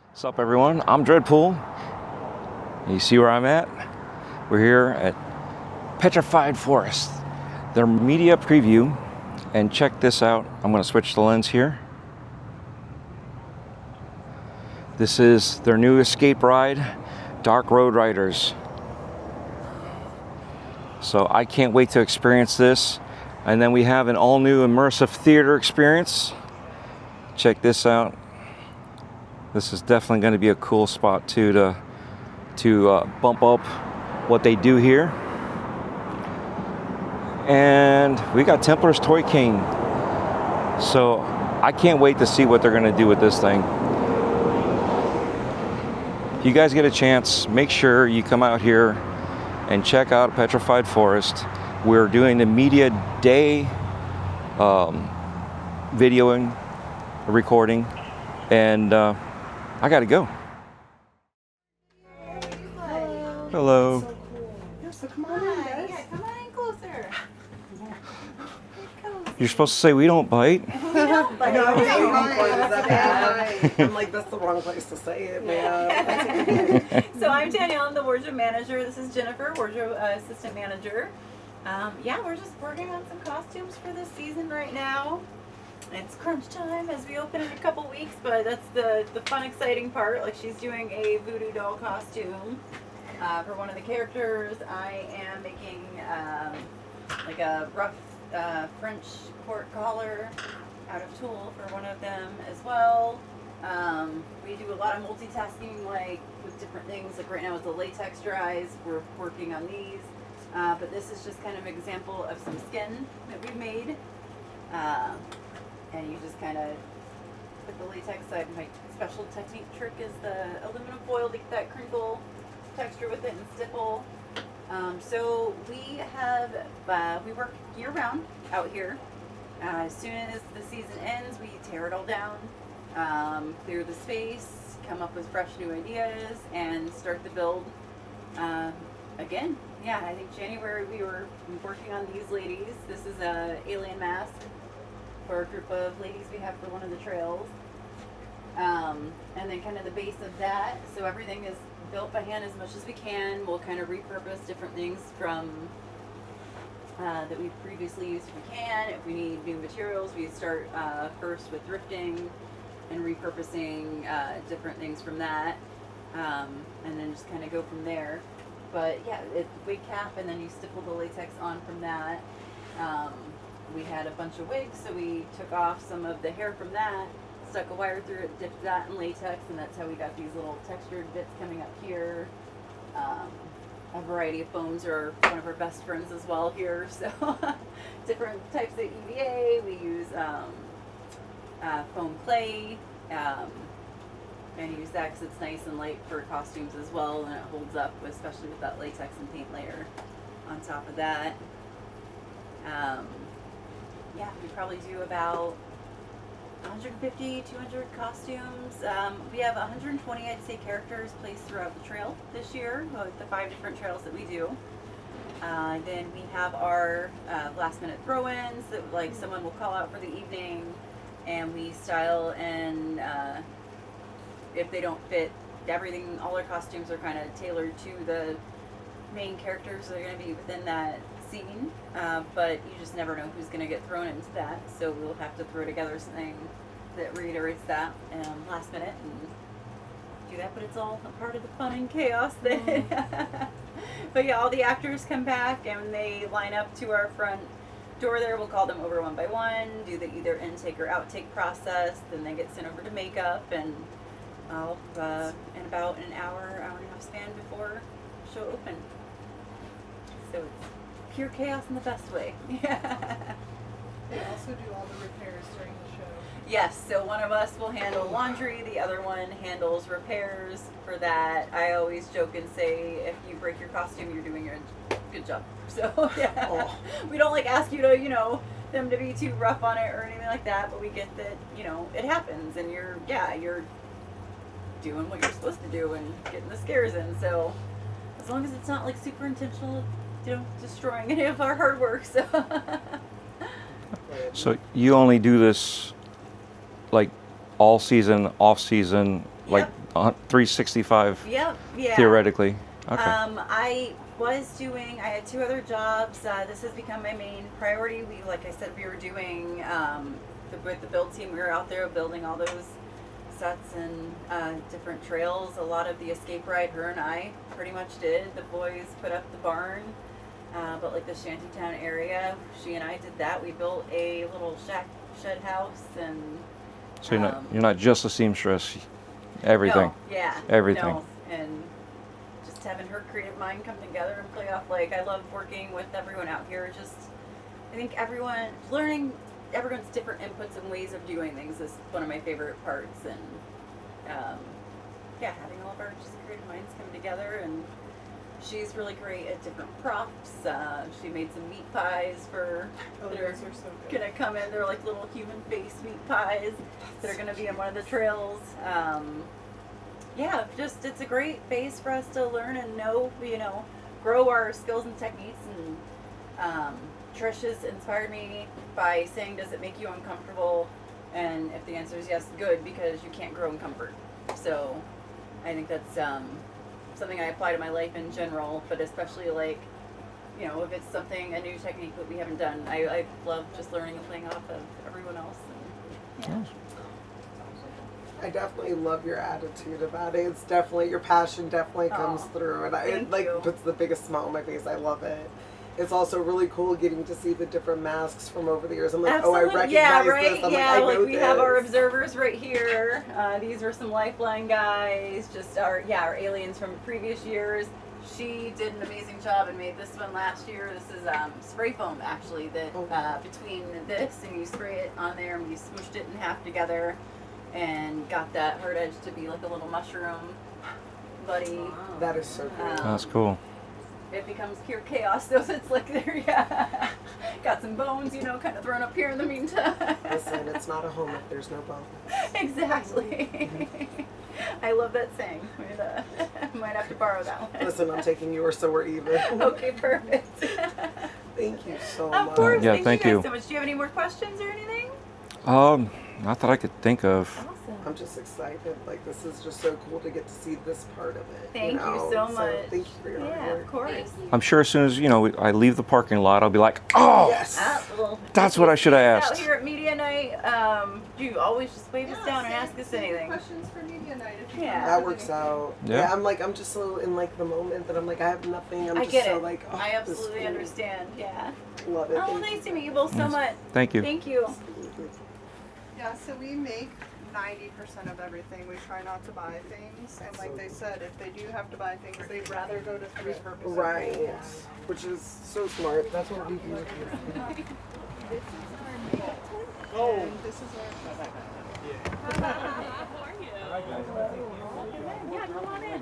What's up, everyone? I'm DREADPOOL. You see where I'm at? We're here at Petrified Forest, their media preview. And check this out. I'm going to switch the lens here. This is their new escape ride, Dark Road Riders. So I can't wait to experience this. And then we have an all-new immersive theater experience. Check this out. This is definitely going to be a cool spot too to bump up what they do here. And we got Templar's Toy King. So I can't wait to see what they're going to do with this thing. If you guys get a chance, make sure you come out here and check out Petrified Forest. We're doing the media day videoing, recording, and I gotta go. Hello. So cool. Yeah, so come on in, guys. Yeah, come on in closer. You're supposed to say we don't bite. I know, I was waiting for it. Is that bad? I'm like, that's the wrong place to say it, man. So I'm Danielle, I'm the wardrobe manager. This is Jennifer, wardrobe assistant manager. Yeah, we're just working on some costumes for this season right now. It's crunch time as we open in a couple weeks, but that's the fun, exciting part. Like, she's doing a voodoo doll costume for one of the characters. I am making like a rough French court collar out of tulle for one of them as well. We do a lot of multitasking, like with different things. Like right now, as the latex dries, we're working on these. But this is just kind of an example of some skin that we've made. And you just kind of put the latex side. My special technique trick is the aluminum foil to get that crinkle texture with it and stipple. So we have, we work year round out here. As soon as the season ends, we tear it all down, clear the space, come up with fresh new ideas, and start the build again. Yeah, I think January we were working on these ladies. This is a alien mask for a group of ladies we have for one of the trails. And then kind of the base of that. So everything is built by hand as much as we can. We'll kind of repurpose different things from that we've previously used if we can. If we need new materials, we start first with thrifting and repurposing different things from that. And then just kind of go from there. But yeah, it's wig cap, and then you stipple the latex on from that. We had a bunch of wigs, so we took off some of the hair from that, stuck a wire through it, dipped that in latex, and that's how we got these little textured bits coming up here. A variety of foams are one of our best friends as well here, so different types of EVA. We use foam clay, and use that because it's nice and light for costumes as well, and it holds up, especially with that latex and paint layer on top of that. Yeah, we probably do about 150, 200 costumes. We have 120, I'd say, characters placed throughout the trail this year, with the 5 different trails that we do. Then we have our last minute throw-ins that, like, someone will call out for the evening, and we style, and if they don't fit everything, all our costumes are kind of tailored to the main characters that are going to be within that scene, but you just never know who's going to get thrown into that, so we'll have to throw together something that reiterates that last minute and do that, but it's all a part of the fun and chaos that but yeah, all the actors come back and they line up to our front door there. We'll call them over one by one, do the either intake or outtake process, then they get sent over to makeup, and in about an hour and a half span before show open. So it's pure chaos in the best way. Yeah. They also do all the repairs during the show. Yes, so one of us will handle laundry, the other one handles repairs for that. I always joke and say, if you break your costume, you're doing a good job. So yeah, we don't like ask you to, them to be too rough on it or anything like that, but we get that, it happens, and you're doing what you're supposed to do and getting the scares in. So as long as it's not like super intentional, destroying any of our hard work. So you only do this like all season, off season, like 365 Yep. Yeah. theoretically. Okay. I had 2 other jobs. This has become my main priority. Like I said, we were doing with the build team. We were out there building all those sets and different trails. A lot of the escape ride, her and I pretty much did. The boys put up the barn, but like the shantytown area, she and I did that. We built a little shed house, and So you're not just a seamstress. Everything. No, yeah, Everything. no, and just having her creative mind come together and play off. Like, I love working with everyone out here. Just, I think learning everyone's different inputs and ways of doing things is one of my favorite parts. And having all of our just creative minds come together. And she's really great at different props. She made some meat pies Oh, that are those are so good. gonna come in. They're like little human face meat pies that are gonna be on one of the trails. Just it's a great base for us to learn and know, grow our skills and techniques. And Trish has inspired me by saying, does it make you uncomfortable? And if the answer is yes, good, because you can't grow in comfort. So I think that's something I apply to my life in general, but especially like, if it's a new technique that we haven't done, I love just learning and playing off of everyone else. And, I definitely love your attitude about it. It's definitely, your passion definitely comes through, and it like puts the biggest smile on my face. I love it. It's also really cool getting to see the different masks from over the years. I'm like, Absolutely. oh, I recognize this. I'm Yeah, like, I know we this. have our observers right here. These are some Lifeline guys, just our aliens from previous years. She did an amazing job and made this one last year. This is spray foam, actually, that between this and you spray it on there and we smooshed it in half together and got that hard edge to be like a little mushroom buddy. That is so cool. That's cool. It becomes pure chaos, though. It's like there, got some bones, kind of thrown up here in the meantime. Listen, it's not a home if there's no bones. Exactly. I love that saying. Might have to borrow that one. Listen, I'm taking yours, so we're even. Okay, perfect. Thank you so much. Of course. Yeah, thank you. Guys so much. Do you have any more questions or anything? Not that I could think of. Awesome. I'm just excited. Like, this is just so cool to get to see this part of it. Thank you so much. Thank you for your hard Yeah, work. of course. I'm sure as soon as I leave the parking lot, I'll be like, oh, Yes. that's what I should have Out asked. here at Media Night, you always just wave us down and ask us anything. Questions for media night. If you Yeah. That works out. Yeah. I'm just so in like the moment that I'm like, I have nothing. I'm I just get so it. like, oh, I this is absolutely cool. understand. Yeah. Love it. Oh, Thank nice you. to meet you both so much. Thank you. Thank you. Yeah, so we make 90% of everything. We try not to buy things, and like they said, if they do have to buy things, they'd rather go to thrift purposes. Right. Which is so smart. That's what we do. This is our makeup tip, and this is our How are you? Yeah, come on in.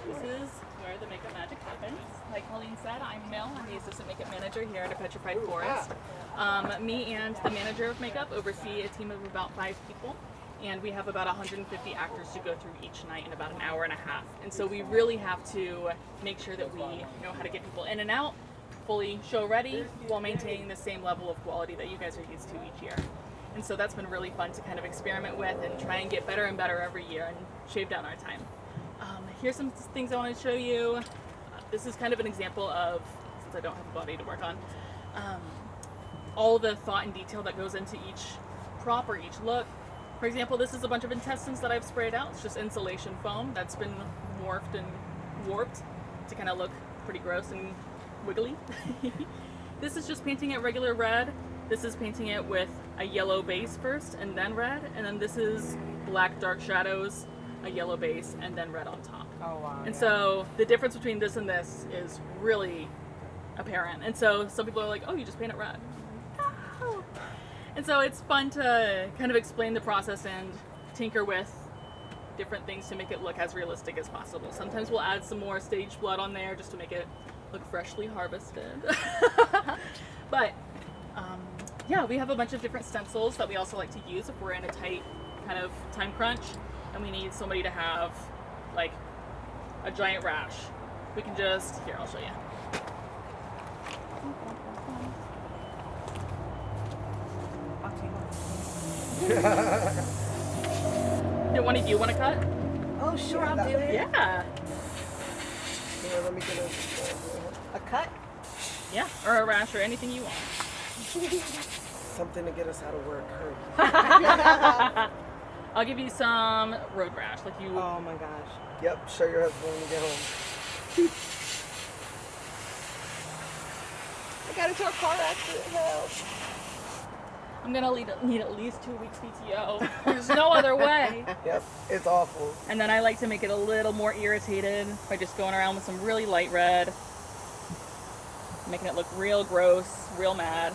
This is where the makeup magic happens. Like Colleen said, I'm Mel. I'm the assistant makeup manager here at A Petrified Forest. Me and the manager of makeup oversee a team of about 5 people. And we have about 150 actors to go through each night in about an hour and a half. And so we really have to make sure that we know how to get people in and out, fully show ready, while maintaining the same level of quality that you guys are used to each year. And so that's been really fun to kind of experiment with and try and get better and better every year and shave down our time. Here's some things I want to show you. This is kind of an example of, since I don't have a body to work on, all the thought and detail that goes into each prop or each look. For example, this is a bunch of intestines that I've sprayed out. It's just insulation foam that's been morphed and warped to kind of look pretty gross and wiggly. This is just painting it regular red. This is painting it with a yellow base first and then red. And then this is black dark shadows, a yellow base, and then red on top. Oh, wow. And so the difference between this and this is really apparent. And so some people are like, oh, you just paint it red. No. And so it's fun to kind of explain the process and tinker with different things to make it look as realistic as possible. Sometimes we'll add some more stage blood on there just to make it look freshly harvested. But yeah, we have a bunch of different stencils that we also like to use if we're in a tight kind of time crunch and we need somebody to have like a giant rash. We can just, here, I'll show you. Do one of you want to cut? Oh, sure, I'll do it. Yeah. Here, let me get A cut? Yeah, or a rash or anything you want. something to get us out of work. Hurry. I'll give you some road rash, like you. Oh my gosh. Yep, show your husband when you get home. I got into a car accident. Help. I'm gonna need at least 2 weeks PTO. There's no other way. Yep, it's awful. And then I like to make it a little more irritated by just going around with some really light red, making it look real gross, real mad.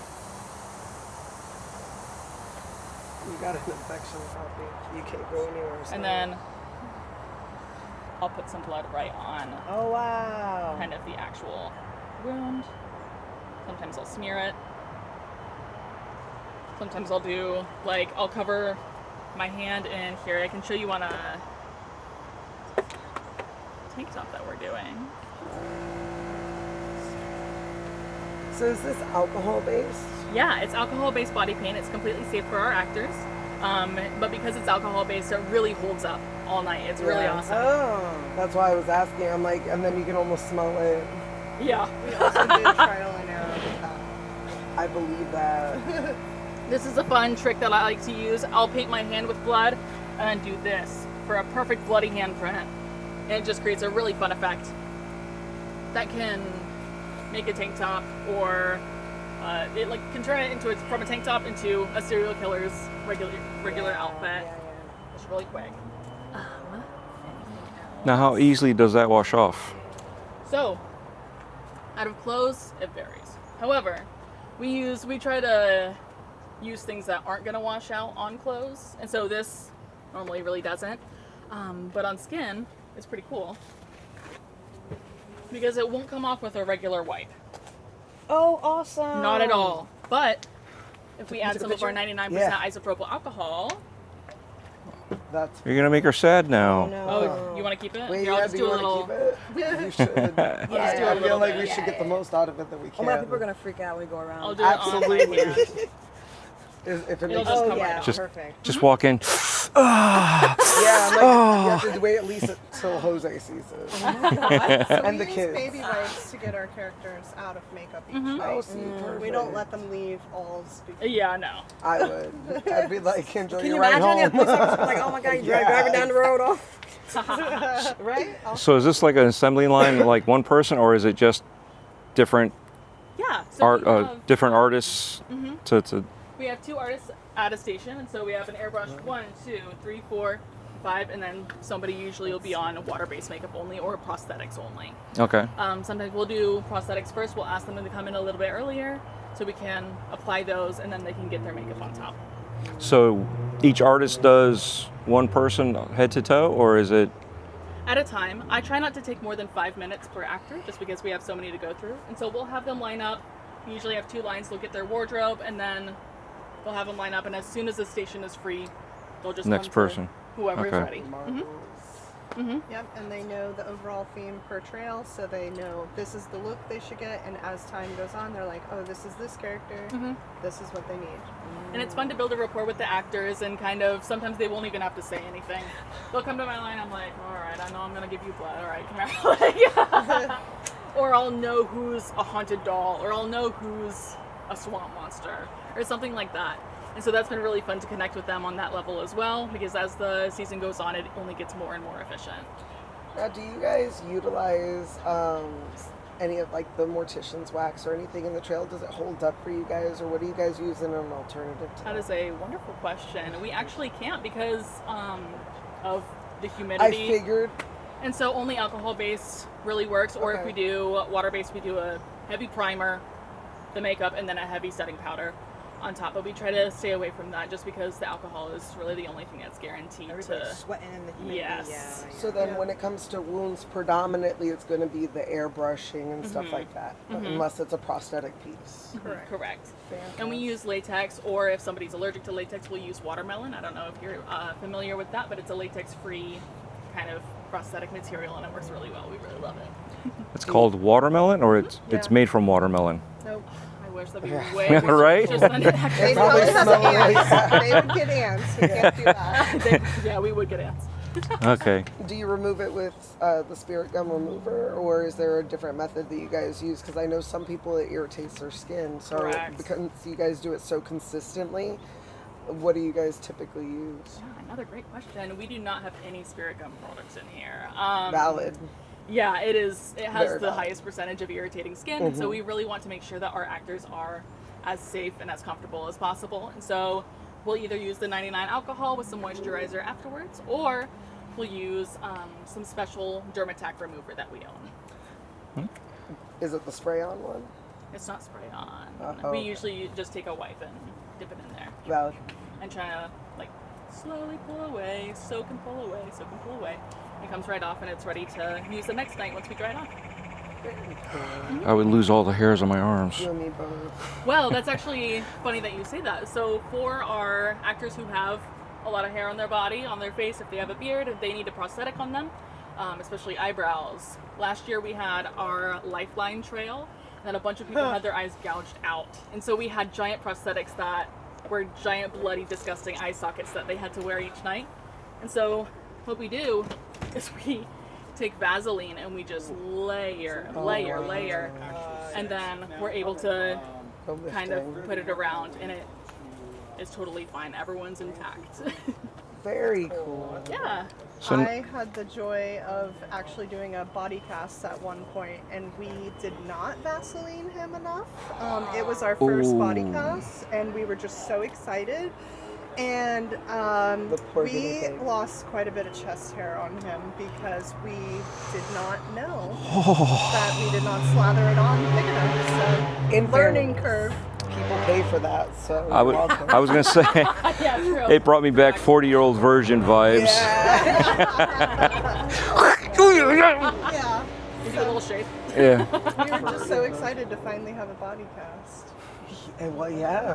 You got an infection, puppy. You can't go anywhere. So. And then I'll put some blood right on Oh wow. kind of the actual wound. Sometimes I'll smear it. Sometimes I'll do, like, I'll cover my hand in here. I can show you on a tank top that we're doing. So is this alcohol based? Yeah, it's alcohol-based body paint. It's completely safe for our actors. But because it's alcohol-based, it really holds up all night. It's really Yeah. awesome. Oh. That's why I was asking. I'm like, and then you can almost smell it. Yeah. We also did trial and error with that. I believe that. This is a fun trick that I like to use. I'll paint my hand with blood and then do this for a perfect bloody handprint. And it just creates a really fun effect that can make a tank top, or it like can turn it into from a tank top into a serial killer's regular outfit. It's really quick. Now, how easily does that wash off? So, out of clothes, it varies. However, we try to use things that aren't going to wash out on clothes, and so this normally really doesn't. But on skin, it's pretty cool because it won't come off with a regular wipe. Oh, awesome. Not at all. But if we add Take a some of our picture? 99% Yeah. isopropyl alcohol. That's. You're gonna make her sad now. Oh, no. Oh, you want to keep it? Wait, Here, I'll yeah, just do do you a want little. to keep it? You should. do a I little feel like bit. we should get the most out of it that we Oh can. my God, people are gonna freak out when we go around. I'll do it on my Absolutely. hand. If it It'll makes just Oh come yeah, right Just- perfect. Just walk in. Yeah, I'm like, you have to wait at least until Jose sees it. So And we the use kids. baby wipes to get our characters out of makeup each Mhm. night. Oh, see, perfect. We don't let them leave all speaking. Yeah, no. I would. I'd be like, enjoy Can your you ride imagine if home. police officers were like, oh my God, you're Yeah. driving down the road? Oh. Right? So is this like an assembly line, like one person, or is it just different Yeah. So we have, different artists to? we have 2 artists at a station, and so we have an airbrush 1, 2, 3, 4, 5, and then somebody usually will be on water-based makeup only or prosthetics only. Okay. Sometimes we'll do prosthetics first. We'll ask them to come in a little bit earlier so we can apply those, and then they can get their makeup on top. So each artist does one person head to toe, or is it? At a time. I try not to take more than 5 minutes per actor, just because we have so many to go through. And so we'll have them line up. We usually have 2 lines. They'll get their wardrobe, and then we'll have them line up. And as soon as the station is free, they'll just Next come person. to whoever's Okay. ready. Yep, and they know the overall theme per trail, so they know this is the look they should get, and as time goes on, they're like, oh, this is this character, this is what they need. And it's fun to build a rapport with the actors, and kind of sometimes they won't even have to say anything. They'll come to my line. I'm like, all right, I know I'm gonna give you blood. All right, come here. Like, or I'll know who's a haunted doll, or I'll know who's a swamp monster, or something like that. And so that's been really fun to connect with them on that level as well, because as the season goes on, it only gets more and more efficient. Now, do you guys utilize any of like the mortician's wax or anything in the trail? Does it hold up for you guys, or what do you guys use in an alternative to That is a wonderful question. We actually can't because of the I humidity. figured. And so only alcohol-based really works, or if Okay. we do water-based, we do a heavy primer, the makeup, and then a heavy setting powder on top. But we try to stay away from that just because the alcohol is really the only thing that's guaranteed Everybody's to... sweating in the humidity. Yes. Yeah. So then, when it comes to wounds, predominantly it's going to be the airbrushing and stuff like that, unless it's a prosthetic piece. Correct. And we use latex, or if somebody's allergic to latex, we'll use watermelon. I don't know if you're familiar with that, but it's a latex-free kind of prosthetic material, and it works really well. We really love it. It's called watermelon, or it's made from watermelon. Nope. I wish that'd be way more Right? just than it They actually probably probably have smell really ants. They would get ants. We can't do that. Yeah, we would get ants. Okay. Do you remove it with the spirit gum remover, or is there a different method that you guys use? Because I know some people it irritates their skin. So Correct. because you guys do it so consistently, what do you guys typically use? Yeah, another great question. We do not have any spirit gum products in here. Valid. Yeah, it is. It has Very the valid. highest percentage of irritating skin, and so we really want to make sure that our actors are as safe and as comfortable as possible. And so we'll either use the 99 alcohol with some moisturizer afterwards, or we'll use some special Dermatac remover that we own. Is it the spray-on one? It's not spray on. Oh, We okay. usually just take a wipe and dip it in there Valid. and try to like slowly pull away, soak and pull away, soak and pull away. It comes right off and it's ready to use the next night once we dry it off. I would lose all the hairs on my arms. You and me both. Well, that's actually funny that you say that. So for our actors who have a lot of hair on their body, on their face, if they have a beard, if they need a prosthetic on them, especially eyebrows. Last year we had our Lifeline trail, and a bunch of people had their eyes gouged out. And so we had giant prosthetics that were giant, bloody, disgusting eye sockets that they had to wear each night. And so what we do is we take Vaseline and we just layer, and then we're able to kind of put it around, and it is totally fine. Everyone's intact. Very cool. Yeah. So I had the joy of actually doing a body cast at one point, and we did not Vaseline him enough. It was our first body Ooh. cast, and we were just so excited. And The poor guinea we pig. lost quite a bit of chest hair on him because we did not know Oh. that we did not slather it on thick enough. So, In learning fairness, curve. People pay for that, so I you're welcome. was gonna say Yeah, true. it brought me back 40-year-old virgin vibes. Yeah. We do a little shape. Yeah. We were just so excited to finally have a body cast. Well, yeah.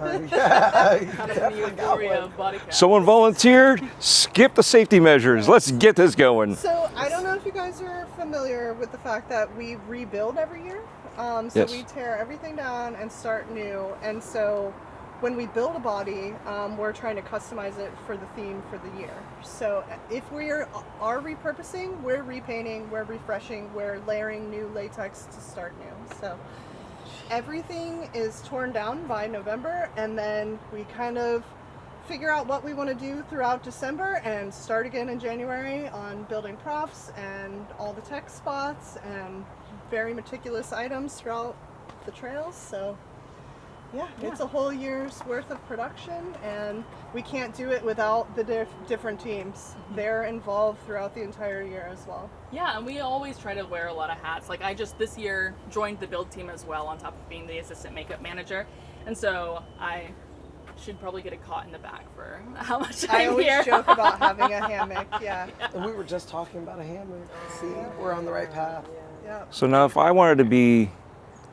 Kind of the euphoria of body cast. Someone volunteered. Skip the safety measures. Let's get this going. So I don't know if you guys are familiar with the fact that we rebuild every year. So Yes. we tear everything down and start new. And so when we build a body, we're trying to customize it for the theme for the year. So if we are repurposing, we're repainting, we're refreshing, we're layering new latex to start new. So everything is torn down by November, and then we kind of figure out what we want to do throughout December and start again in January on building props and all the tech spots and very meticulous items throughout the trails. So yeah, it's a whole year's worth of production, and we can't do it without the different teams. They're involved throughout the entire year as well. Yeah, and we always try to wear a lot of hats. Like I just this year joined the build team as well, on top of being the assistant makeup manager. And so I should probably get a cot in the back for how much I I'm always here. joke about having a hammock. Yeah. And we were just talking about a hammock. See, we're on the right path. Yeah. So now, if I wanted to be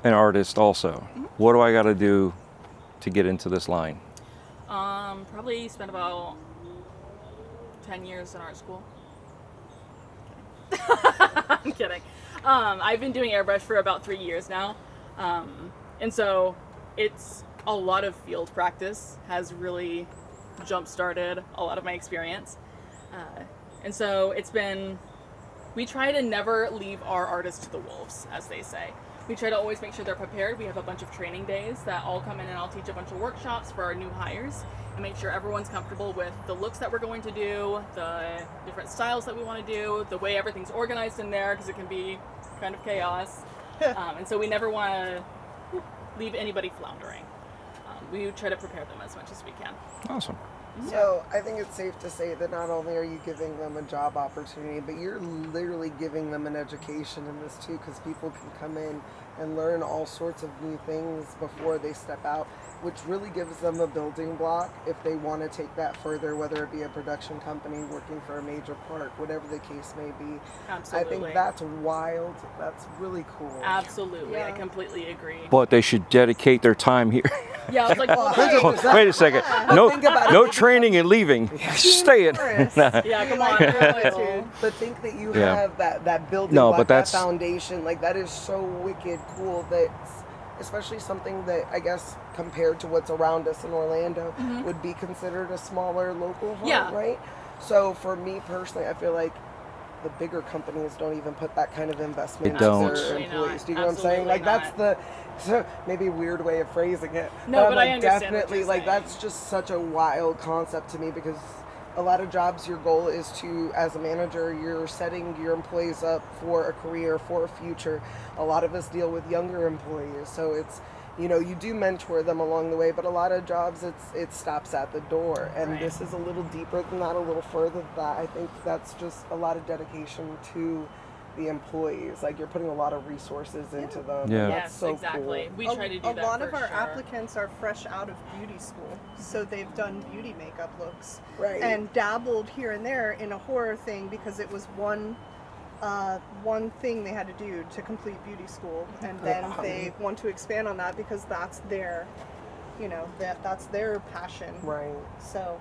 an artist, also, what do I got to do to get into this line? Probably spent about 10 years in art school. I'm kidding. I've been doing airbrush for about 3 years now. And so it's a lot of field practice has really jump-started a lot of my experience. And so we try to never leave our artists to the wolves, as they say. We try to always make sure they're prepared. We have a bunch of training days that I'll come in and I'll teach a bunch of workshops for our new hires and make sure everyone's comfortable with the looks that we're going to do, the different styles that we want to do, the way everything's organized in there, because it can be kind of chaos. And so we never want to leave anybody floundering. We try to prepare them as much as we can. Awesome. So I think it's safe to say that not only are you giving them a job opportunity, but you're literally giving them an education in this too, because people can come in and learn all sorts of new things before they step out, which really gives them a building block if they want to take that further, whether it be a production company, working for a major park, whatever the case may be. Absolutely. I think that's wild. That's really cool. Absolutely. I Yeah. completely agree. But they should dedicate their time here. Yeah, I was like, well, Well, Wait a second. No, Think about it. no training and leaving. Staying. yeah, come on. Attitude. But think that you Yeah. have that building No, block, but that that's- foundation. Like, that is so wicked cool. That's especially something that I guess compared to what's around us in Orlando would be considered a smaller local hub, Yeah. right? So for me personally, I feel like the bigger companies don't even put that kind of investment They into don't. their Absolutely employees. not. Do you know what I'm saying? Absolutely Like that's not. so maybe a weird way of phrasing it. No, I'm but I like, understand what definitely you're like saying. that's just such a wild concept to me because a lot of jobs, your goal is to, as a manager, you're setting your employees up for a career, for a future. A lot of us deal with younger employees, so it's, you know, you do mentor them along the way, but a lot of jobs, it stops at the door. And Right. this is a little deeper than that, a little further than that. I think that's just a lot of dedication to the employees. Like, you're putting a lot of resources into them. Yeah. And Yes, that's so exactly. cool. We try to do a that lot for of our sure. applicants are fresh out of beauty school, so they've done beauty makeup looks Right. and dabbled here and there in a horror thing because it was one thing they had to do to complete beauty school, and then they want to expand on that because that's their, you know, that's their passion. Right. So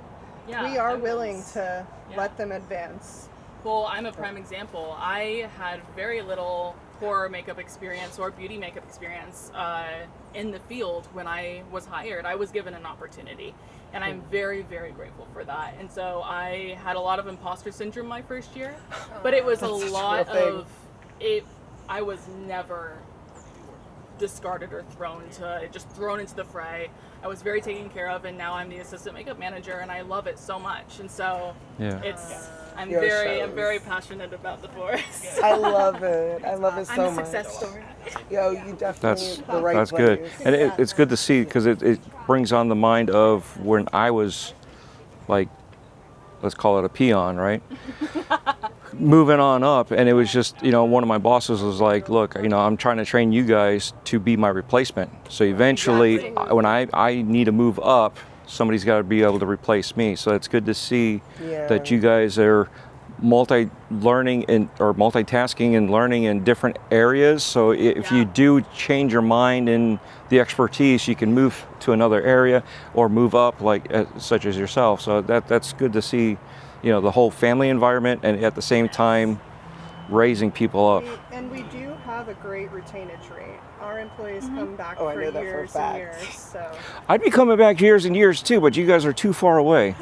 Yeah, we are I willing was- to yeah. let them advance. Well, I'm a prime example. I had very little horror makeup experience or beauty makeup experience in the field when I was hired. I was given an opportunity, and I'm very, very grateful for that. And so I had a lot of imposter syndrome my first year, but it was a That's such a lot real thing. of it. I was never discarded or thrown into the fray. I was very taken care of, and now I'm the assistant makeup manager, and I love it so much. And so Yeah. I'm Your very shows. passionate about the forest. I love it. I love it so I'm a much. success story. Yo, you definitely That's the right that's place. good, and it's good to see because it brings on the mind of when I was like, let's call it a peon, right? Moving on up, and it was just, you know, one of my bosses was like, look, you know, I'm trying to train you guys to be my replacement. So eventually, Exactly. when I need to move up, somebody's got to be able to replace me. So it's good to see that you guys are multitasking and learning in different areas. So if you do change your mind in the expertise, you can move to another area or move up, like such as yourself. So that's good to see, you know, the whole family environment, and at the same time raising people up. And we do have a great retainage rate. Our employees come back Oh, I for know that for a years and fact. years. So I'd be coming back years and years too, but you guys are too far away.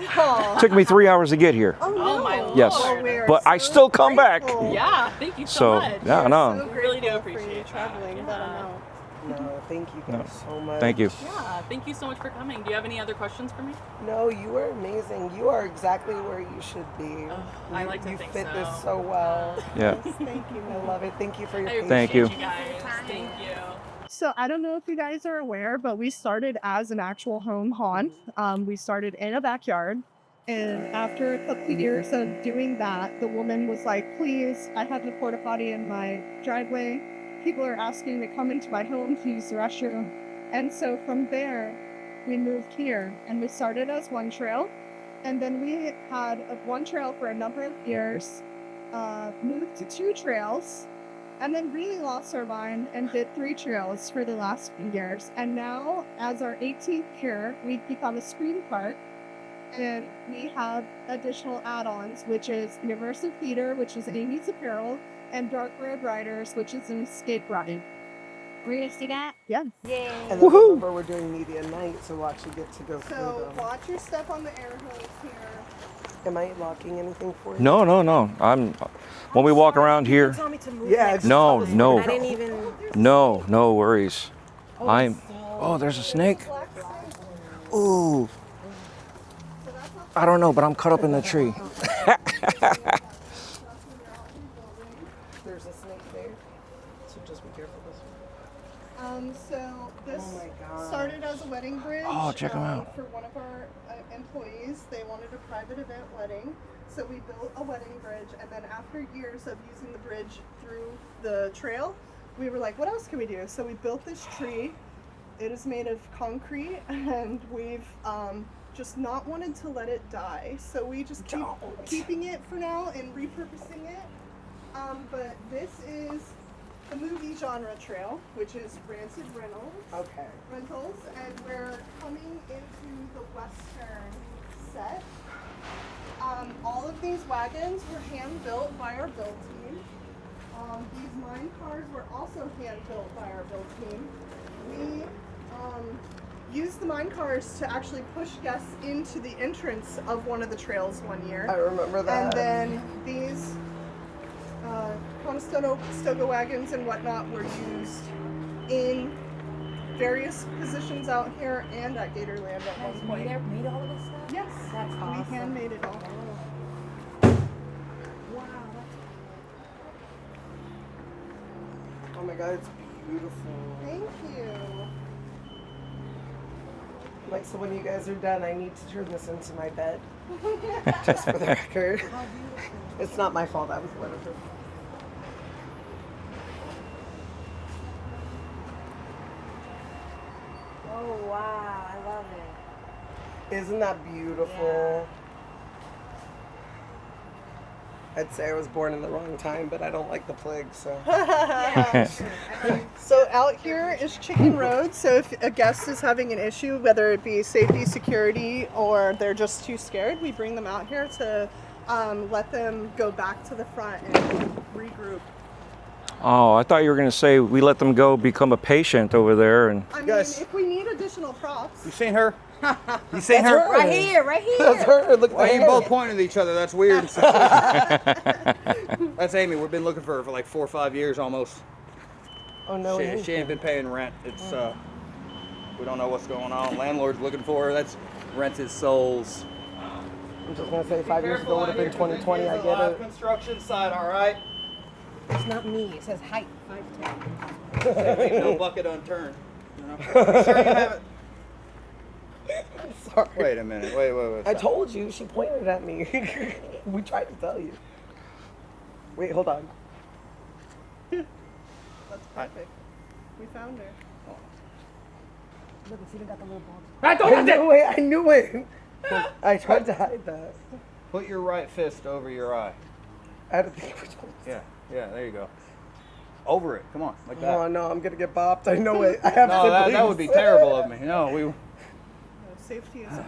Took me 3 hours to get here. Oh my lord. Yes. Well, we are But I so still come back. grateful. Yeah, thank you so So much. yeah, no, So Really do grateful appreciate for you that. traveling that Yeah. amount. No, thank you guys so much. thank you. Yeah, thank you so much for coming. Do you have any other questions for me? No, you are amazing. You are exactly where you should be. I like to you think fit so. this so well. Yeah. Thank you. I love it. Thank you for your I patience. Thank you. appreciate you guys. Thank you. So I don't know if you guys are aware, but we started as an actual home haunt. We started in a backyard. And after a couple of years of doing that, the woman was like, please, I have the porta potty in my driveway. People are asking to come into my home to use the restroom. And so from there, we moved here and we started as one trail. And then we had one trail for a number of years, moved to 2 trails, and then really lost our mind and did 3 trails for the last few years. And now, as our 18th year, we've become a screen park, and we have additional add-ons, which is the immersive theater, which is Amy's Apparel, and Dark Road Riders, which is an escape riding. We're gonna see that? Yeah. Yay. And then remember, we're doing media night, so we'll actually get to go through So them. watch your step on the air hose here. Am I locking anything for you? No. When we walk around You here, told me to move Yeah, next. just No, tell us. no. I didn't even. no worries. Oh, there's a snake. Ooh. I don't know, but I'm caught up in the tree. There's a snake there, so just be careful this one. So this Oh my God. started as a wedding bridge. Oh, check 'em out. For one of our employees, they wanted a private event wedding, so we built a wedding bridge. And then after years of using the bridge through the trail, we were like, what else can we do? So we built this tree. It is made of concrete, and we've just not wanted to let it die. So we just keep keeping it for now and repurposing it. But this is the movie genre trail, which is Rancid Okay. Rentals, and we're coming into the Western set. All of these wagons were hand built by our build team. These mine cars were also hand built by our build team. We used the mine cars to actually push guests into the entrance of one of the trails one year. I remember that. And then these Conestoga wagons and whatnot were used in various positions out here and at Gatorland at one point. Made all of this stuff? Yes, That's awesome. we handmade it all. Wow, Oh my god, it's beautiful. Thank you. Like, so when you guys are done, I need to turn this into my bed. Just for the record. It's not my fault, I was letting her. Oh wow, I love it. Isn't that beautiful? I'd say I was born in the wrong time, but I don't like the plague, so. So out here is Chicken Road. So if a guest is having an issue, whether it be safety, security, or they're just too scared, we bring them out here to let them go back to the front and regroup. Oh, I thought you were going to say we let them go become a patient over there. And I mean, Guys. if we need additional props. You seen her? You seen her? her. Right here, right here. That's her. Look at Why are you her. both pointing at each other? That's weird. That's Amy. We've been looking for her for like 4 or 5 years almost. Oh no. She ain't been paying rent. It's we don't know what's going on. Landlord's looking for her. That's rent his souls. I'm just gonna say 5 years ago would have been 2020. I get it. Construction site, all right. It's not me. It says height 5'10". No bucket unturned. You know? You sure you haven't? Sorry. Wait a minute. Wait. I told you. She pointed at me. We tried to tell you. Wait, hold on. That's perfect. We found her. Look, it's even got the little balls. I knew it. I tried to hide that. Put your right fist over your eye. I don't think we're supposed to. Yeah. There you go. Over it. Come on, like that. Oh no, I'm gonna get bopped. I know it. I have No, that siblings. would be terrible of me. No, No, safety is a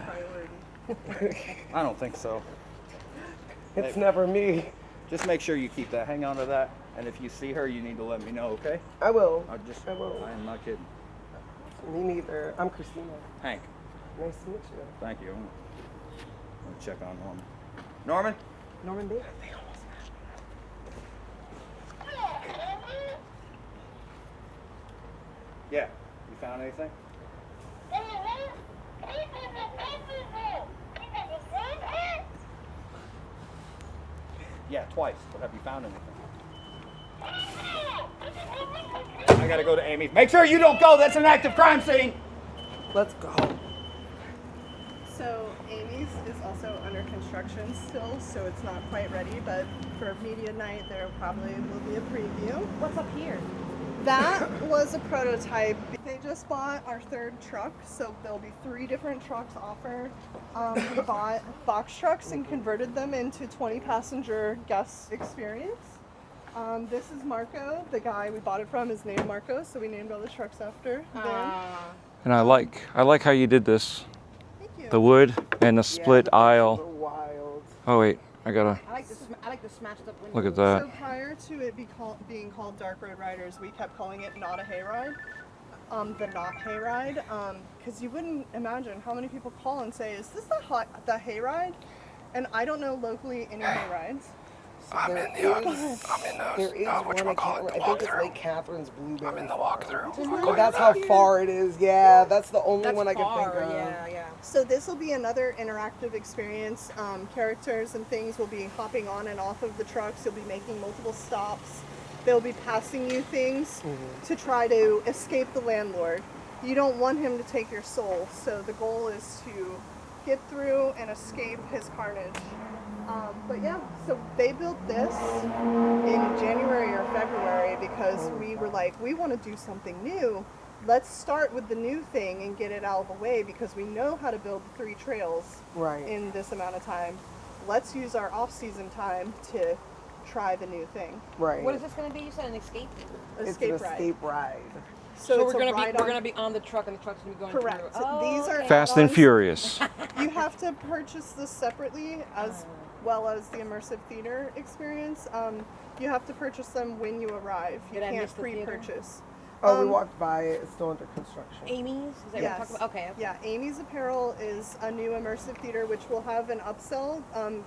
priority. I don't think so. It's never me. Just make sure you keep that. Hang on to that. And if you see her, you need to let me know, okay? I will. I will. am not kidding. Me neither. I'm Christina. Hank, Nice to meet you. thank you. I'm gonna check on Norman. Norman? Norman Bailey. Yeah. You found anything? Yeah, twice. But have you found anything? I gotta go to Amy's. Make sure you don't go. That's an active crime scene. Let's go. So Amy's is also under construction still, so it's not quite ready, but for media night there probably will be a preview. What's up here? That was a prototype. They just bought our third truck, so there'll be 3 different trucks offered. We bought box trucks and converted them into 20-passenger guest experience. This is Marco, the guy we bought it from is named Marco, so we named all the trucks after them. and I like how you did this. Thank you. The wood and the split the pictures aisle. are wild. Oh wait, I gotta I like the smashed up windows. look at that. So prior to it being called Dark Road Riders, we kept calling it Not a Hayride. The Not Hayride, because you wouldn't imagine how many people call and say, "Is this the hayride?" And I don't know locally any hayrides. There is one, I think it's Lake Catherine's Blueberry. I'm in the walkthrough. That's how far it is. Yeah, that's the only one I can think of. Yeah. So this will be another interactive experience. Characters and things will be hopping on and off of the trucks. You'll be making multiple stops. They'll be passing you things to try to escape the landlord. You don't want him to take your soul, so the goal is to get through and escape his carnage. But yeah, so they built this in January or February because we were like, we want to do something new. Let's start with the new thing and get it out of the way because we know how to build 3 trails in this amount of time. Let's use our off-season time to try the new thing. Right. What is this going to be? You said an escape? It's Escape an ride. escape ride. So it's we're a gonna ride be on the truck, and the truck's gonna be going Correct. through. Oh, These are Fast and add-ons. Furious. You have to purchase this separately as well as the immersive theater experience. You have to purchase them when you arrive. You Did I miss can't the theater? pre-purchase. Oh, we walked by it. It's still under construction. Amy's? Is that what Yes. you're talking about? Okay. Yeah, Amy's Apparel is a new immersive theater which will have an upsell.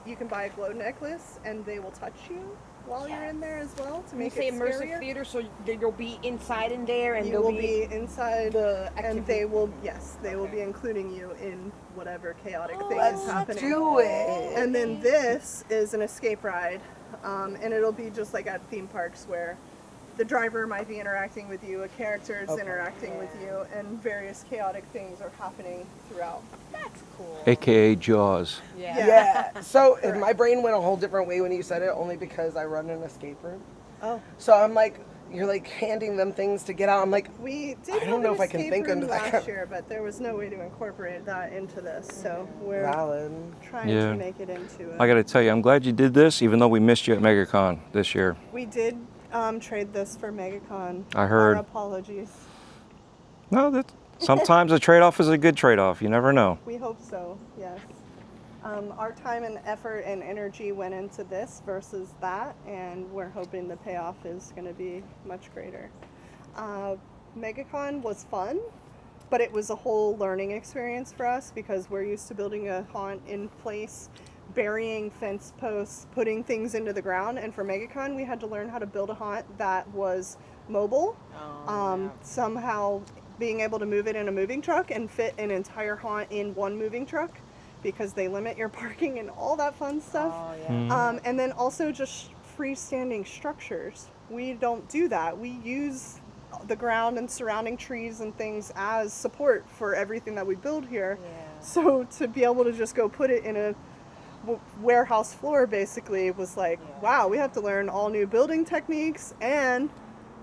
You can buy a glow necklace and they will touch you while you're in there as well to When you make say it immersive scarier. theater, so you'll be inside in there, and You there'll will be inside, the and activity. they will be including you in whatever chaotic thing Let's is happening. do it. And then this is an escape ride, and it'll be just like at theme parks where the driver might be interacting with you, a character is interacting with you, and various chaotic things are happening throughout. That's cool. AKA Jaws. Yeah. So my brain went a whole different way when you said it, only because I run an escape room. Oh. So I'm like, you're like handing them things to get out. I'm like, We did I have don't know an if I can escape think room under that last kind- year, but there was no way to incorporate that into this, so we're valid. trying Yeah. to make it into it. I got to tell you, I'm glad you did this, even though we missed you at MegaCon this year. We did trade this for MegaCon. I heard. Our apologies. No, sometimes a trade-off is a good trade-off. You never know. We hope so, yes. Our time and effort and energy went into this versus that, and we're hoping the payoff is going to be much greater. MegaCon was fun, but it was a whole learning experience for us because we're used to building a haunt in place, burying fence posts, putting things into the ground, and for MegaCon we had to learn how to build a haunt that was mobile, somehow being able to move it in a moving truck and fit an entire haunt in one moving truck because they limit your parking and all that fun stuff. And then also just freestanding structures. We don't do that. We use the ground and surrounding trees and things as support for everything that we build here. So to be able to just go put it in a warehouse floor basically was like, wow, we have to learn all new building techniques and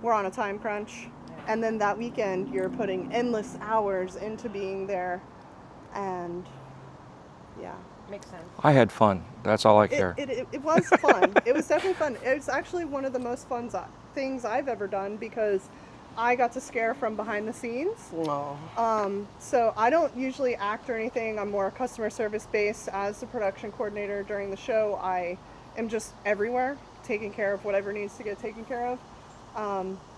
we're on a time crunch. And then that weekend you're putting endless hours into being there, and yeah. Makes sense. I had fun. That's all I care. It was fun. It was definitely fun. It was actually one of the most fun things I've ever done because I got to scare from behind the scenes. Oh. So I don't usually act or anything. I'm more customer service based. As the production coordinator during the show, I am just everywhere, taking care of whatever needs to get taken care of.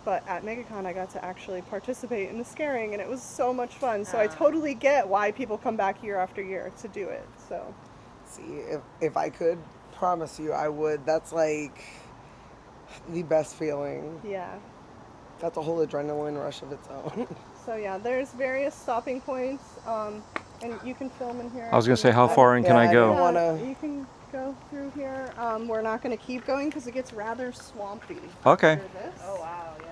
But at MegaCon, I got to actually participate in the scaring, and it was so much fun. So I totally get why people come back year after year to do it. So, See, if I could promise you, I would. That's like the best feeling. yeah. That's a whole adrenaline rush of its own. So yeah, there's various stopping points, and you can film in here. I was going to say, how far in can I I go? don't wanna- You can go through here. We're not going to keep going because it gets rather swampy. Okay. After this. Oh wow, yeah.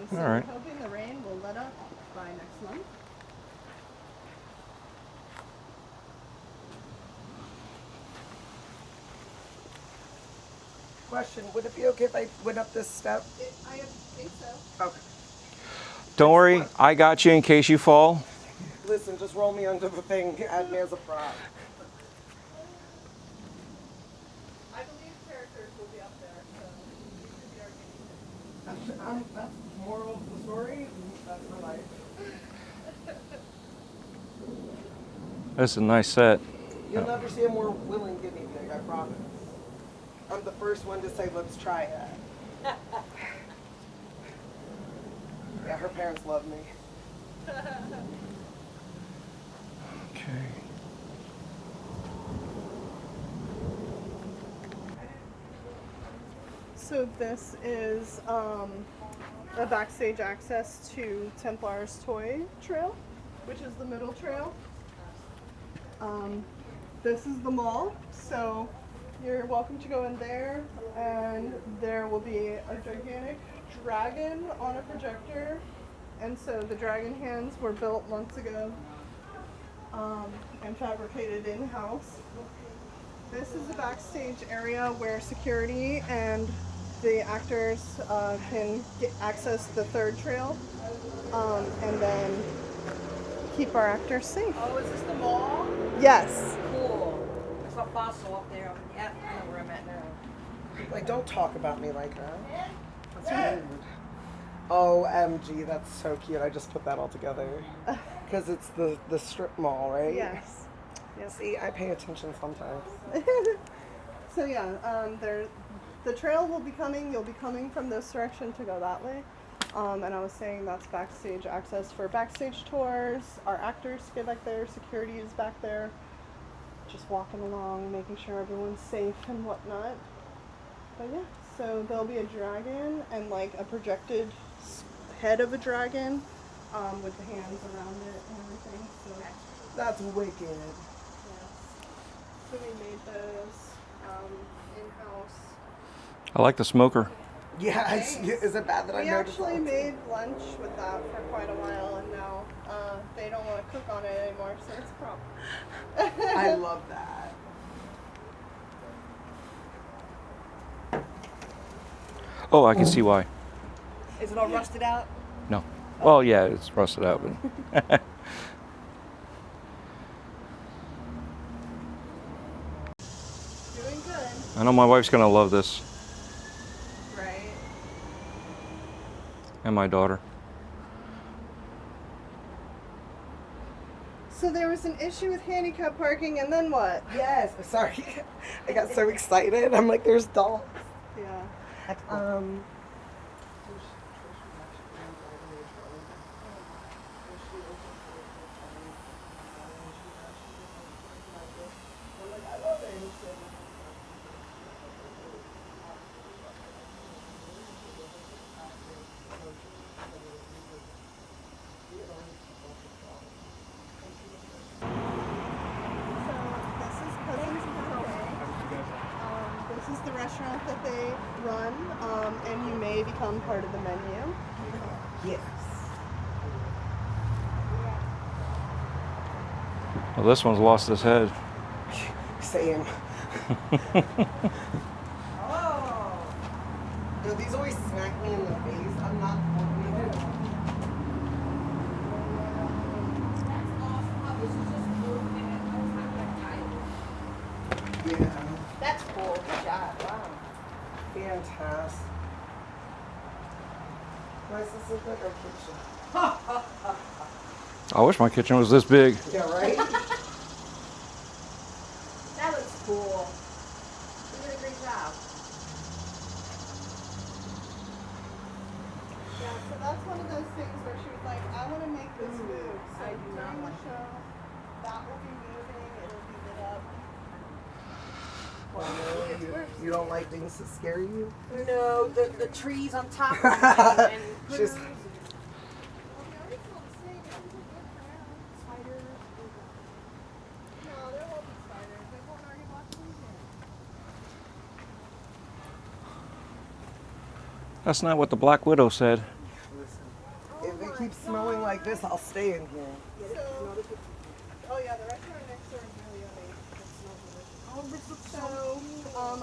So All right. we're hoping the rain will let up by next month. Question, would it be okay if I went up this step? I think so. Okay. Don't worry, I got you in case you fall. Listen, just roll me under the thing, add me as a prop. I believe characters will be up there, so you should be our guinea pig. That's the moral of the story. That's my life. This is a nice set. You'll never see a more willing guinea pig, I promise. I'm the first one to say, let's try it. Yeah, her parents love me. Okay. So this is a backstage access to Templar's Toy Trail, which is the middle trail. This is the mall, so you're welcome to go in there, and there will be a gigantic dragon on a projector, and so the dragon hands were built months ago and fabricated in-house. This is a backstage area where security and the actors can access the third trail and then keep our actors safe. Oh, is this the mall? Yes. Cool. I saw Fossil up there. Yeah, I know where I'm at now. Like, don't talk about me like that. That's rude. OMG, that's so cute. I just put that all together. Because it's the strip mall, right? Yes. Yes. See, I pay attention sometimes. So yeah, the trail will be coming. You'll be coming from this direction to go that way. And I was saying that's backstage access for backstage tours. Our actors get back there, security is back there, just walking along, making sure everyone's safe and whatnot. But yeah, so there'll be a dragon and like a projected head of a dragon with the hands around it and everything. So That's wicked. yes. So we made those in-house. I like the smoker. Yeah, is it bad that I We noticed actually that? made lunch with that for quite a while, and now they don't want to cook on it anymore, so it's a problem. I love that. Oh, I can see why. Is it all rusted out? No. Well, yeah, it's rusted out, but Doing good, I know my wife's gonna love this, right? and my daughter. So there was an issue with handicap parking, and then what? Yes, sorry. I got so excited. I'm like, there's dolls. Yeah. That's cool. This is the restaurant that they run, and you may become part of the menu. Yes. Well, this one's lost his head. Same. Oh. Yo, these always smack me in the face. I'm not coordinated. Yeah. That's cool. Good job. Wow. Fantastic. Why does this look like our kitchen? I wish my kitchen was this big. Yeah, right? That looks cool. You did a great job. Yeah, so that's one of those things where she was like, I want to make this move. So I do not during the want show, that will be moving, it'll be lit up. You don't like things that scare you? No, the trees on top of it and She's- Well, we already told the snake, it was a good crowd. spiders. No, there won't be spiders. They won't already walk through here. That's not what the Black Widow said. If it keeps smelling like this, I'll stay in here. So, oh yeah, the restaurant next door is really yummy. It smells delicious. Oh, this looks So,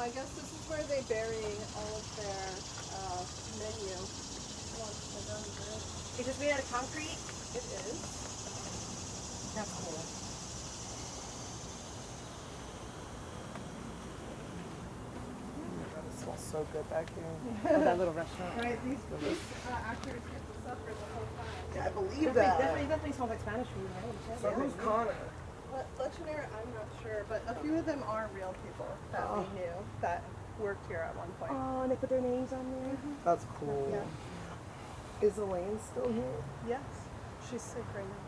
I guess this is where they bury all of their menu. Once they're done with it. Is this made out of concrete? It is. That's cool. It smells so good back here. Oh, that little restaurant. Right, these actors get to suffer the whole time. Yeah, I believe Definitely, that. definitely smells like Spanish food, right? So who's Connor? Legionnaire, I'm not sure, but a few of them are real people that we knew that worked here at one point. Oh, and they put their names on there. That's cool. Yeah. Is Elaine still here? Yes, she's sick right now.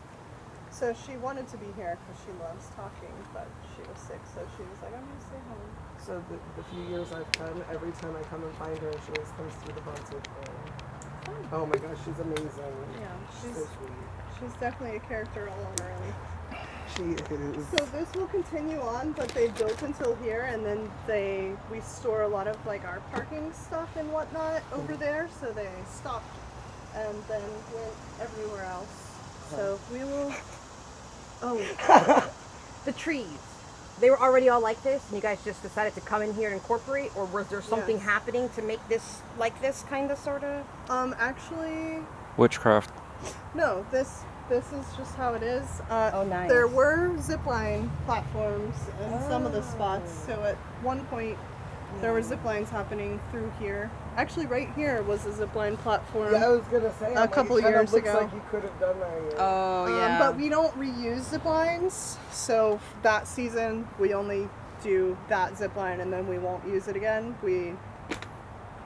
So she wanted to be here because she loves talking, but she was sick, so she was like, I'm gonna stay home. So the few years I've come, every time I come and find her, she always comes through the bus with me. Oh my gosh, she's amazing. Yeah, She's so sweet. she's definitely a character all on her own. She is. So this will continue on, but they built until here, and then we store a lot of like our parking stuff and whatnot over there. So they stopped and then went everywhere else. So we will. Oh, the trees. They were already all like this, and you guys just decided to come in here and incorporate, or was there something Yes. happening to make this like this kind of sort of? Actually, Witchcraft. no. This is just how it is. Oh, nice. There were zipline platforms in some of the spots. So at one point, there were zip lines happening through here. Actually, right here was a zipline platform. Yeah, I was gonna say. I'm couple like, it kinda years looks ago. like you could have done that here. Oh But we don't reuse zip lines. So that season, we only do that zip line, and then we won't use it again. We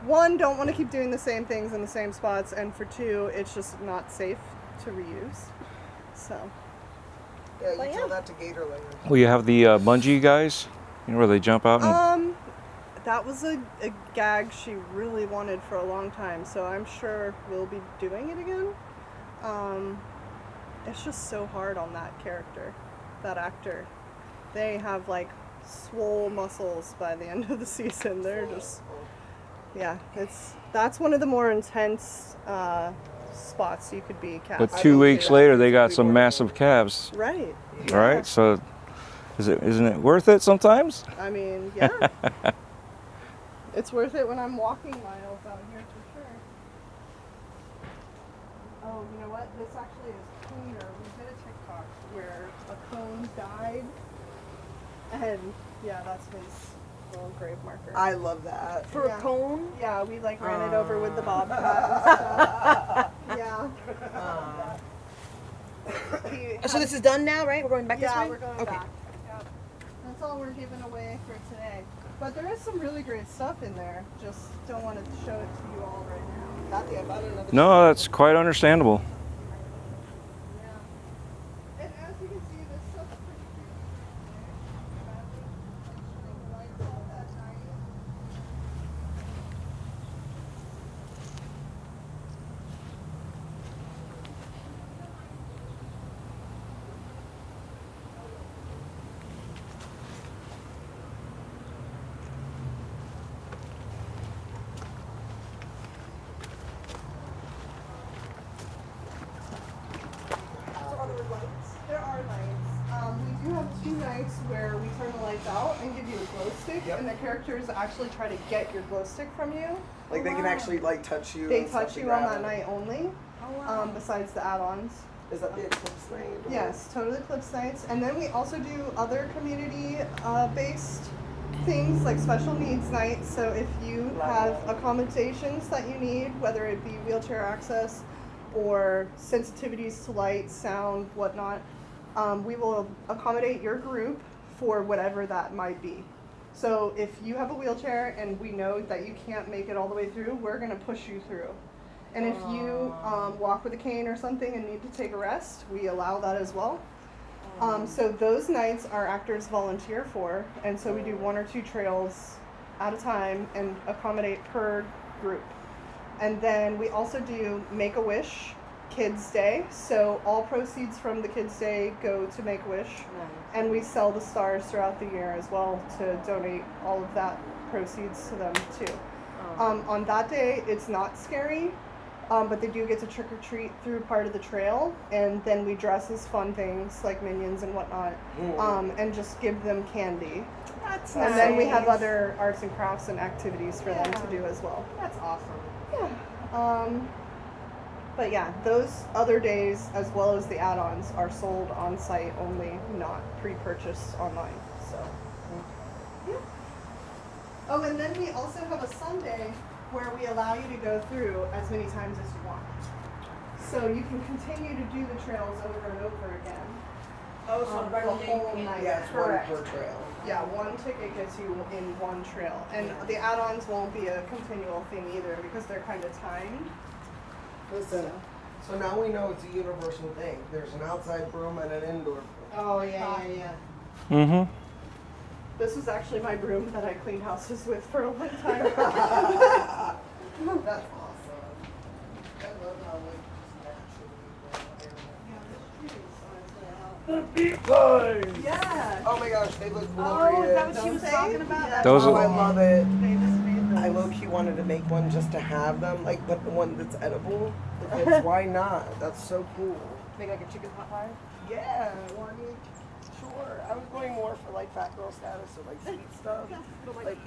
one, don't want to keep doing the same things in the same spots, and for two, it's just not safe to reuse. So. Yeah, you But tell yeah. that to Gatorland. Well, you have the bungee guys, you know, where they jump out and That was a gag she really wanted for a long time, so I'm sure we'll be doing it again. It's just so hard on that character, that actor. They have like swole muscles by the end of the season. They're just, yeah, that's one of the more intense spots you could be cast. but 2 weeks later they got some massive calves, Right. right? So isn't it worth it sometimes? I mean, yeah. It's worth it when I'm walking miles out here for sure. Oh, you know what? This actually is cleaner. We did a TikTok where a cone died. And yeah, that's his little grave marker. I love that. For Yeah. a cone? Yeah, we like ran it over with the bobcat and stuff. Yeah. So this is done now, right? We're going back this way? Yeah, we're going okay. back. Yep. That's all we're giving away for today. But there is some really great stuff in there. Just don't want to show it to you all right now. Kathy, I bought another. No, that's quite understandable. Yeah. And as you can see, this stuff's pretty cute. The lights off at night. There are lights. We do have 2 nights where we turn the lights out and give you a glow stick, Yep. and the characters actually try to get your glow stick from you. Like they can actually like touch you. They and stuff touch to you on grab that it. night only, besides the add-ons. Is that the Eclipse night? or- Yes, Total Eclipse nights. And then we also do other community-based things like special needs nights. So if you have accommodations that you need, whether it be wheelchair access or sensitivities to light, sound, whatnot, we will accommodate your group for whatever that might be. So if you have a wheelchair and we know that you can't make it all the way through, we're going to push you through. And if you walk with a cane or something and need to take a rest, we allow that as well. So those nights our actors volunteer for, and so we do 1 or 2 trails at a time and accommodate per group. And then we also do Make-A-Wish Kids Day. So all proceeds from the Kids Day go to Make-A-Wish. And we sell the stars throughout the year as well to donate all of that proceeds to them too. On that day, it's not scary, but they do get to trick or treat through part of the trail, and then we dress as fun things like minions and whatnot, and just give them candy. That's And then we have other arts and crafts and activities for them to do as well. That's awesome. Yeah. But yeah, those other days, as well as the add-ons, are sold on site only, not pre-purchased online. So, yeah. Oh, and then we also have a Sunday where we allow you to go through as many times as you want. So you can continue to do the trails over and over again. Oh, so the whole night. Yeah, it's Correct. 1 per trail. Yeah, 1 ticket gets you in 1 trail. And the add-ons won't be a continual thing either because they're kind of timed. Listen, so now we know it's a universal thing. There's an outside broom and an indoor broom. Oh, yeah. Mm-hmm. This was actually my broom that I cleaned houses with for a long time. That's awesome. I love how like Yeah. oh my gosh, they look Oh, is that glorious. what she was Don't talking they? about? Yeah. Those Oh, are- I love it. They just made those. I low-key wanted to make one just to have them, like, but the one that's edible. If it's, why not? That's so cool. Make like a chicken hot pie? Yeah, well, I mean, sure. I was going more for like fat girl status or like sweet stuff. Like,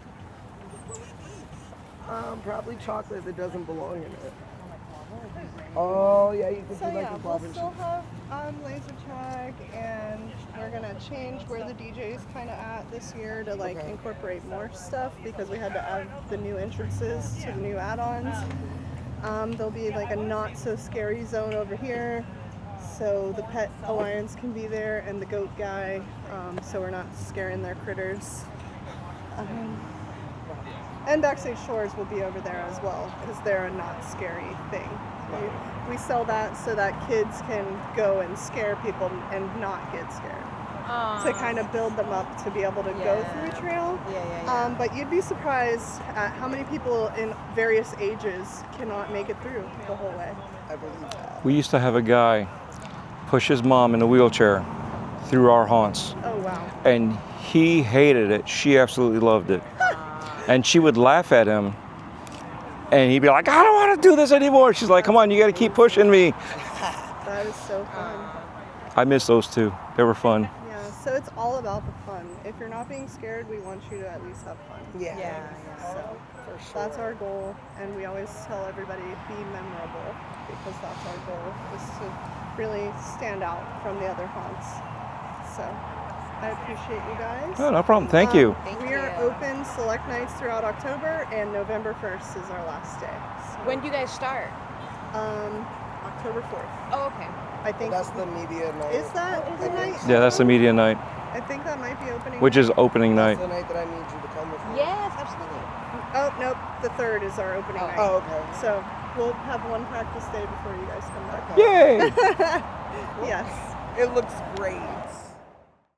probably chocolate that doesn't belong in it. Oh yeah, you can So do like yeah, a we'll club and still have laser tag, and we're gonna change where the DJ's kind of at this year to like incorporate more stuff because we had to add the new entrances to the new add-ons. There'll be like a not so scary zone over here, so the pet alliance can be there and the goat guy, so we're not scaring their critters. And Backstage Shores will be over there as well because they're a not scary thing. We sell that so that kids can go and scare people and not get scared. To kind of build them up to be able to go through a trail. But you'd be surprised at how many people in various ages cannot make it through the whole way. I believe that. We used to have a guy push his mom in a wheelchair through our haunts. Oh, wow. And he hated it. She absolutely loved it. And she would laugh at him. And he'd be like, I don't want to do this anymore. She's like, come on, you got to keep pushing me. That is so fun. I miss those two. They were fun. Yeah, so it's all about the fun. If you're not being scared, we want you to at least have fun. Yeah. So For sure. that's our goal, and we always tell everybody be memorable because that's our goal, is to really stand out from the other haunts. So I appreciate you guys. Oh, no problem. Thank you. We are open select nights throughout October, and November 1st is our last day. So, When do you guys start? October 4th. Oh, okay. I think. That's the media night. Is that the night? Yeah, that's the media night, I think that might be opening. which is opening night. That's the night that I need you to come with me. Yes, absolutely. Oh, nope. The 3rd is our opening night. Oh, okay. So we'll have one practice day before you guys come back. Yay! Yes. It looks great.